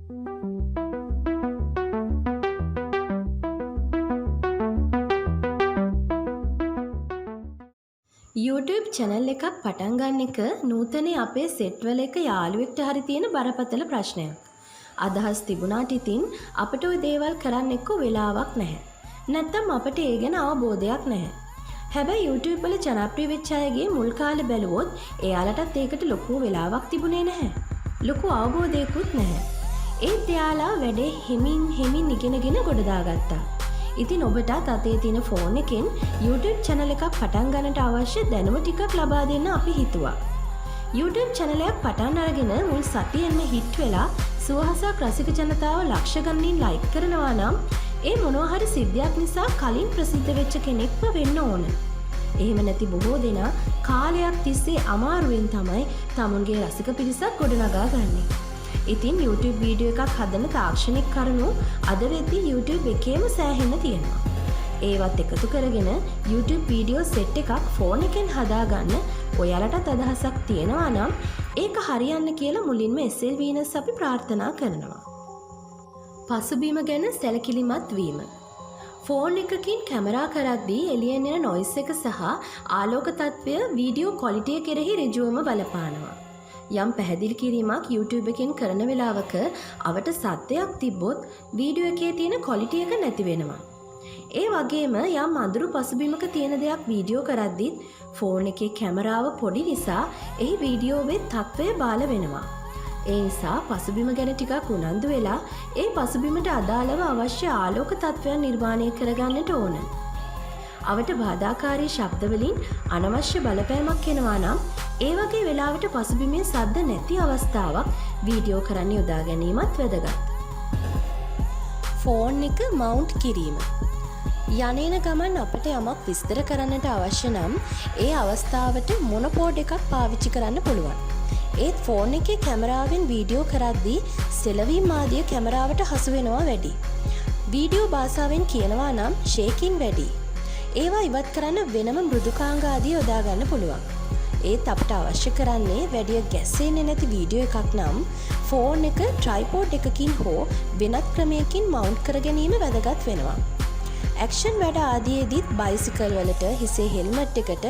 YouTube channel එකක් පටන් ගන්න එක නූතනයේ අපේ සෙට් වල එක යාළුවෙක්ට හරි තියෙන බරපතල ප්‍රශ්නයක්. අදහස් තිබුණාට ඉතින් අපිට ওই දේවල් කරන්න එක්ක වෙලාවක් නැහැ. නැත්තම් අපිට ඒ ගැන අවබෝධයක් නැහැ. හැබැයි YouTube වල ජනප්‍රිය වෙච්ච අයගේ මුල් කාලේ බැලුවොත් එයාලටත් ඒකට ලොකු වෙලාවක් තිබුණේ නැහැ. ලොකු අවබෝධයකුත් නැහැ. ඒත් එයාලා වැඩේ හිමින් ඉගෙනගෙන ගොඩ දාගත්තා. ඉතින් ඔබටත් අතේ තියෙන ෆෝන් එකෙන් YouTube channel එකක් පටන් ගන්නට අවශ්‍ය දැනුම ටිකක් ලබා දෙන්න අපි හිතුවා. YouTube channel එකක් පටන් අරගෙන මුල් සතියෙන්ම හිට් වෙලා සුවහසක් රසික ජනතාව ලක්ෂ ගණනින් ලයික් කරනවා නම් ඒ මොනවා හරි සිද්ධියක් නිසා කලින් ප්‍රසිද්ධ වෙච්ච කෙනෙක්ම වෙන්න ඕන. එහෙම නැති බොහෝ දෙනා කාලයක් තිස්සේ අමාරුවෙන් තමයි තමුන්ගේ රසික පිරිසක් ගොඩනගා ගන්නේ. ඉතින් YouTube වීඩියෝ එකක් හදන තාක්ෂණික කරුණු අද වෙද්දී YouTube එකේම සෑහෙන්න තියෙනවා. ඒවත් එකතු කරගෙන YouTube වීඩියෝ සෙට් එකක් ෆෝන් එකෙන් හදාගන්න ඔයාලටත් අදහසක් තියෙනවා නම් ඒක හරියන්න කියලා මුලින්ම SL Venus අපි ප්‍රාර්ථනා කරනවා. පසුබිම ගැන සැලකිලිමත් වීම. ෆෝන් එකකින් කැමරා කරද්දී එළියෙන් එන නොයිස් එක සහ ආලෝක තත්ත්වය වීඩියෝ ක්වොලිටි එක කෙරෙහි ඍජුවම බලපානවා. යම් පැහැදිලි කිරීමක් YouTube එකෙන් කරන වෙලාවක අවට සත්‍යයක් තිබ්බොත් වීඩියෝ එකේ තියෙන ක්වොලිටි එක නැති වෙනවා. ඒ වගේම යම් අඳුරු පසුබිමක තියෙන දෙයක් වීඩියෝ කරද්දිත් ෆෝන් එකේ කැමරාව පොඩි නිසා එහි වීඩියෝවේ තත්ත්වය බාල වෙනවා. ඒ නිසා පසුබිම ගැන ටිකක් උනන්දු වෙලා ඒ පසුබිමට අදාළව අවශ්‍ය ආලෝක තත්ත්වයන් නිර්මාණය කරගන්නට ඕන. අවට බාධාකාරී ශබ්ද වලින් අනවශ්‍ය බලපෑමක් එනවා නම් ඒ වගේ වෙලාවට පසුබිමේ සද්ද නැති අවස්ථාවක් වීඩියෝ කරන්න යොදා ගැනීමත් වැදගත්. ෆෝන් එක මවුන්ට් කිරීම. යන්නේන ගමන් අපිට යමක් විස්තර කරන්නට අවශ්‍ය නම් ඒ අවස්ථාවට මොනොපෝඩ් එකක් පාවිච්චි කරන්න පුළුවන්. ඒත් ෆෝන් එකේ කැමරාවෙන් වීඩියෝ කරද්දී සෙලවීම් ආදිය කැමරාවට හසු වෙනවා වැඩි. වීඩියෝ භාෂාවෙන් කියනවා නම් ෂේකින් වැඩි. ඒවා ඉවත් කරන්න වෙනම මෘදුකාංග ආදිය යොදා ගන්න පුළුවන්. ඒත් අපිට අවශ්‍ය කරන්නේ වැඩිය ගැස්සෙන්නේ නැති වීඩියෝ එකක් නම් ෆෝන් එක ට්‍රයිපෝඩ් එකකින් හෝ වෙනත් ක්‍රමයකින් මවුන්ට් කර ගැනීම වැදගත් වෙනවා. ඇක්ෂන් වැඩ ආදියේදීත් බයිසිකල් වලට, හිසේ හෙල්මට් එකට,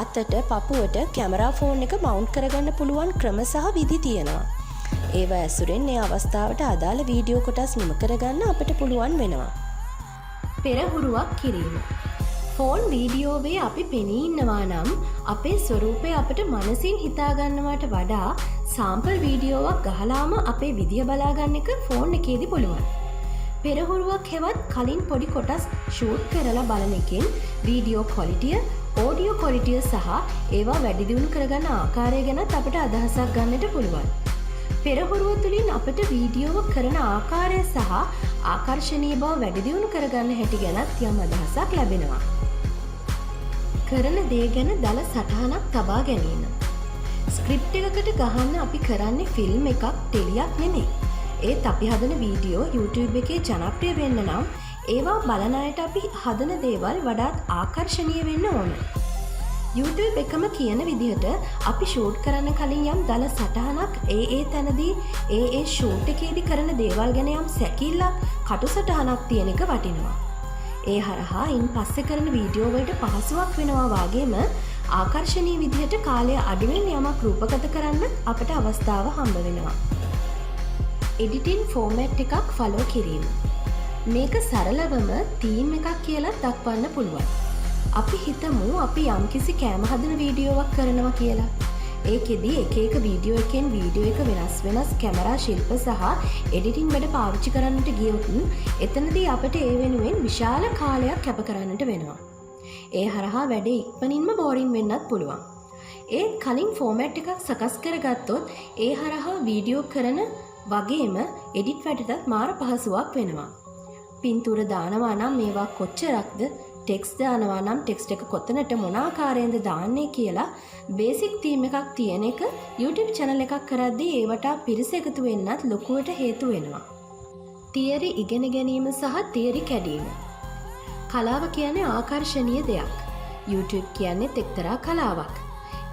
අතට, පපුවට කැමරා ෆෝන් එක මවුන්ට් කරගන්න පුළුවන් ක්‍රම සහ විදි තියෙනවා. ඒවා ඇසුරෙන් මේ අවස්ථාවට අදාළ වීඩියෝ කොටස් නිම කරගන්න අපිට පුළුවන් වෙනවා. පෙරහුරුවක් කිරීම. ෆෝන් වීඩියෝවේ අපි පෙනී ඉන්නවා නම් අපේ ස්වරූපය අපට මනසින් හිතාගන්නවට වඩා සාම්පල් වීඩියෝවක් ගහලාම අපේ විදිය බලාගන්න එක ෆෝන් එකේදී පුළුවන්. පෙරහුරුවක් හෙවත් කලින් පොඩි කොටස් ෂූට් කරලා බලන එකෙන් වීඩියෝ ක්වොලිටිය, ඕඩියෝ ක්වොලිටිය සහ ඒවා වැඩි දියුණු කරගන්න ආකාරය ගැනත් අපට අදහසක් ගන්නට පුළුවන්. පෙරහුරුව තුළින් අපට වීඩියෝව කරන ආකාරය සහ ආකර්ශනීය බව වැඩි දියුණු කරගන්න හැටි ගැනත් යම් අදහසක් ලැබෙනවා. කරන දේ ගැන දල සටහනක් තබා ගැනීම. ස්ක්‍රිප්ට් එකකට ගහන්න අපි කරන්නේ ෆිල්ම් එකක්, ටෙලියක් නෙමෙයි. ඒත් අපි හදන වීඩියෝ YouTube එකේ ජනප්‍රිය වෙන්න නම් ඒවා බලන අයට අපි හදන දේවල් වඩාත් ආකර්ශනීය වෙන්න ඕන. YouTube එකම කියන විදිහට අපි ෂූට් කරන්න කලින් යම් දල සටහනක් ඒ තැනදී ඒ ෂූට් එකේදී කරන දේවල් ගැන යම් සැකිල්ලක්, කටු සටහනක් තියෙන එක වටිනවා. ඒ හරහා ඉන් පස්සේ කරන වීඩියෝ වලට පහසුවක් වෙනවා වගේම ආකර්ශනීය විදිහට කාලය අඩුවෙන් යමක් රූපගත කරන්න අපට අවස්ථාව හම්බ වෙනවා. එඩිටින් ෆෝමැට් එකක් ෆලෝ කිරීම. මේක සරලවම තීම් එකක් කියලා දක්වන්න පුළුවන්. අපි හිතමු අපි යම්කිසි කෑම හදන වීඩියෝවක් කරනවා කියලා. ඒකෙදී එක වීඩියෝ එකෙන් වීඩියෝ එක වෙනස් කැමරා ශිල්ප සහ එඩිටින් වැඩ පාවිච්චි කරන්නට ගියොත් එතනදී අපට ඒ වෙනුවෙන් විශාල කාලයක් කැප කරන්නට වෙනවා. ඒ හරහා වැඩේ ඉක්මනින්ම බෝරින් වෙන්නත් පුළුවන්. ඒත් කලින් ෆෝමැට් එකක් සකස් කරගත්තොත් ඒ හරහා වීඩියෝ කරන වගේම එඩිට් වැඩටත් මාර පහසුවක් වෙනවා. පින්තූර දානවා නම් මේවා කොච්චරක්ද, ටෙක්ස්ට් දානවා නම් ටෙක්ස්ට් එක කොතනට මොන ආකාරයෙන්ද දාන්නේ කියලා බේසික් තීම් එකක් තියෙන එක YouTube channel එකක් කරද්දී ඒවට පිරිස එකතු වෙන්නත් ලොකුවට හේතු වෙනවා. තියරි ඉගෙන ගැනීම සහ තියරි කැඩීම. කලාව කියන්නේ ආකර්ශනීය දෙයක්. YouTube කියන්නේ එක්තරා කලාවක්.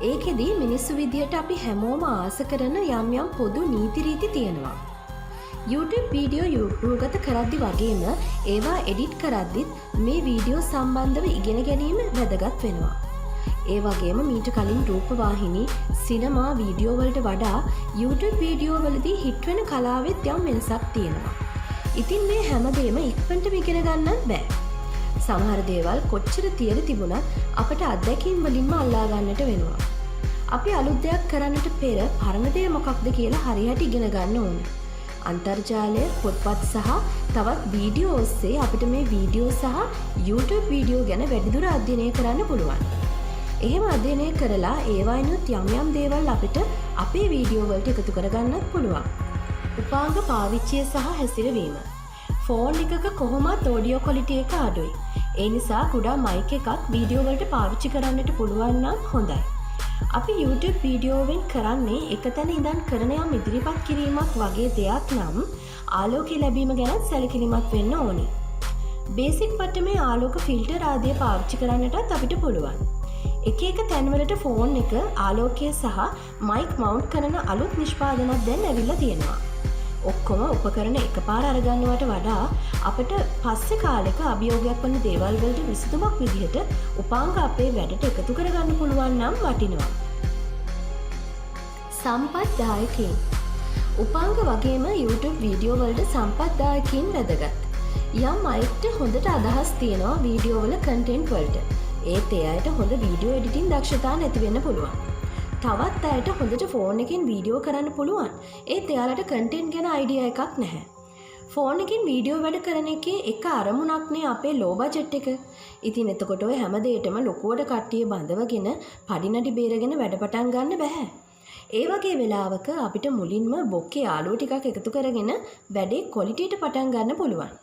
ඒකෙදී මිනිස්සු විදියට අපි හැමෝම ආස කරන යම් පොදු නීති රීති තියෙනවා. YouTube වීඩියෝ රූගත කරද්දි වගේම ඒවා එඩිට් කරද්දිත් මේ වීඩියෝ සම්බන්ධව ඉගෙන ගැනීම වැදගත් වෙනවා. ඒ වගේම මීට කලින් රූපවාහිනී සිනමා වීඩියෝ වලට වඩා YouTube වීඩියෝ වලදී හිට් වෙන කලාවෙත් යම් වෙනසක් තියෙනවා. ඉතින් මේ හැමදේම ඉක්මනටම ඉගෙන ගන්නත් බෑ. සමහර දේවල් කොච්චර තියලා තිබුණත් අපට අත්දැකීම් වලින්ම අල්ලා ගන්නට වෙනවා. අපි අලුත් දෙයක් කරන්නට පෙර පරණ දේ මොකක්ද කියලා හරියට ඉගෙන ගන්න ඕනේ. අන්තර්ජාලය, පොත්පත් සහ තවත් වීඩියෝ ඔස්සේ අපිට මේ වීඩියෝ සහ YouTube වීඩියෝ ගැන වැඩිදුර අධ්‍යයනය කරන්න පුළුවන්. එහෙම අධ්‍යයනය කරලා ඒවයිනුත් යම් දේවල් අපිට අපේ වීඩියෝ වලට එකතු කරගන්නත් පුළුවන්. උපාංග පාවිච්චිය සහ හැසිරවීම. ෆෝන් එකක කොහොමත් ඔඩියෝ ක්වොලිටි එක අඩුයි. ඒ නිසා කුඩා මයික් එකක් වීඩියෝ වලට පාවිච්චි කරන්නට පුළුවන් නම් හොඳයි. අපි YouTube වීඩියෝවෙන් කරන්නේ එකතැන ඉඳන් කරන යම් ඉදිරිපත් කිරීමක් වගේ දෙයක් නම් ආලෝකය ලැබීම ගැන සැලකිලිමත් වෙන්න ඕනේ. බේසික් මට්ටමේ ආලෝක ෆිල්ටර් ආදිය පාවිච්චි කරන්නටත් අපිට පුළුවන්. එක තැන්වලට ෆෝන් එක ආලෝකය සහ මයික් මවුන්ට් කරන අලුත් නිෂ්පාදනක් දැන් ඇවිල්ලා තියෙනවා. ඔක්කොම උපකරණ එකපාර අරගන්නවට වඩා අපිට පස්සේ කාලෙක අභියෝගයක් වන දේවල් වලට විසඳුමක් විදිහට උපාංග අපේ වැඩට එකතු කරගන්න පුළුවන් නම් වටිනවා. සම්පත්දායකයින්. උපාංග වගේම YouTube වීඩියෝ වලට සම්පත්දායකයින් වැදගත්. යම් අයෙක්ට හොඳට අදහස් තියෙනවා වීඩියෝ වල කන්ටෙන්ට් වලට. ඒත් ඒ අයට හොඳ වීඩියෝ එඩිටින් දක්ෂතා නැති වෙන්න පුළුවන්. තවත් අයට හොඳට ෆෝන් එකෙන් වීඩියෝ කරන්න පුළුවන්. ඒත් එයාලට කන්ටෙන්ට් ගැන අයිඩියා එකක් නැහැ. ෆෝන් එකෙන් වීඩියෝ වැඩ කරන එකේ එක අරමුණක්නේ අපේ ලෝ බජට් එක. ඉතින් එතකොට ඔය හැම දෙයකටම ලොකුවට කට්ටිය බඳවගෙන පඩිනඩි බේරගෙන වැඩ පටන් ගන්න බෑ. ඒ වගේ වෙලාවක අපිට මුලින්ම බොක්කේ යාළුවෝ ටිකක් එකතු කරගෙන වැඩේ ක්වොලිටියට පටන් ගන්න පුළුවන්.